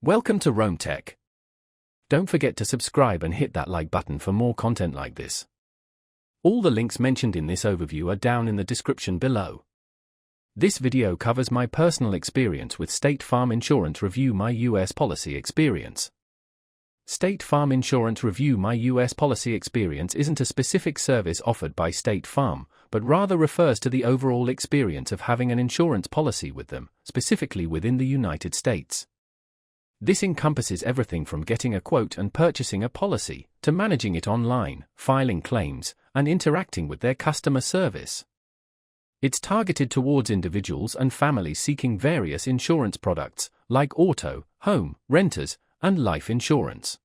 Welcome to Rome Tech. Don't forget to subscribe and hit that like button for more content like this. All the links mentioned in this overview are down in the description below. This video covers my personal experience with State Farm Insurance Review My US Policy Experience. State Farm Insurance Review My US Policy Experience isn't a specific service offered by State Farm, but rather refers to the overall experience of having an insurance policy with them, specifically within the United States. This encompasses everything from getting a quote and purchasing a policy, to managing it online, filing claims, and interacting with their customer service. It's targeted towards individuals and families seeking various insurance products, like auto, home, renters, and life insurance.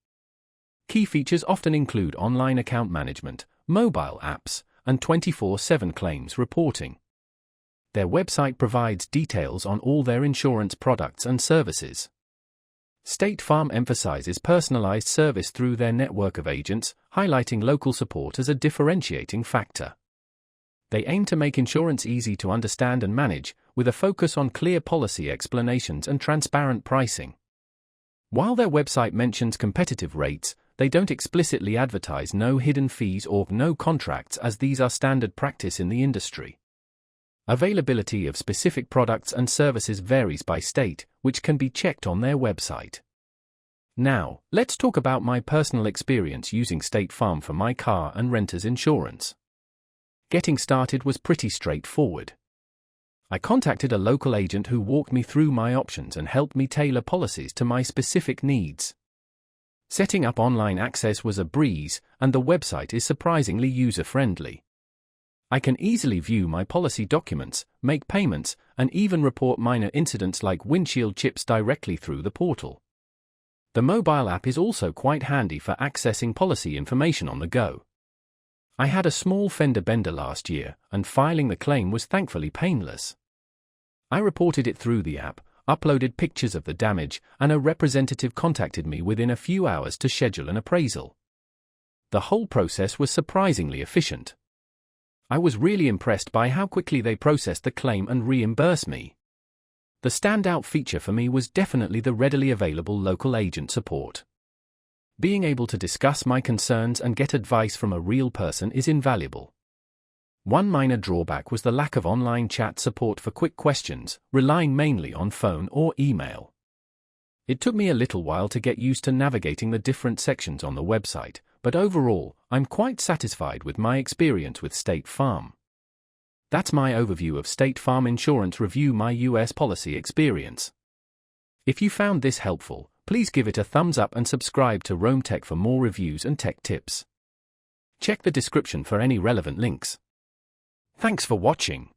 Key features often include online account management, mobile apps, and 24/7 claims reporting. Their website provides details on all their insurance products and services. State Farm emphasizes personalized service through their network of agents, highlighting local support as a differentiating factor. They aim to make insurance easy to understand and manage, with a focus on clear policy explanations and transparent pricing. While their website mentions competitive rates, they don't explicitly advertise no hidden fees or no contracts, as these are standard practice in the industry. Availability of specific products and services varies by state, which can be checked on their website. Now, let's talk about my personal experience using State Farm for my car and renters insurance. Getting started was pretty straightforward. I contacted a local agent who walked me through my options and helped me tailor policies to my specific needs. Setting up online access was a breeze, and the website is surprisingly user-friendly. I can easily view my policy documents, make payments, and even report minor incidents like windshield chips directly through the portal. The mobile app is also quite handy for accessing policy information on the go. I had a small fender bender last year, and filing the claim was thankfully painless. I reported it through the app, uploaded pictures of the damage, and a representative contacted me within a few hours to schedule an appraisal. The whole process was surprisingly efficient. I was really impressed by how quickly they processed the claim and reimbursed me. The standout feature for me was definitely the readily available local agent support. Being able to discuss my concerns and get advice from a real person is invaluable. One minor drawback was the lack of online chat support for quick questions, relying mainly on phone or email. It took me a little while to get used to navigating the different sections on the website, but overall, I'm quite satisfied with my experience with State Farm. That's my overview of State Farm Insurance Review My US Policy Experience. If you found this helpful, please give it a thumbs up and subscribe to Rome Tech for more reviews and tech tips. Check the description for any relevant links. Thanks for watching.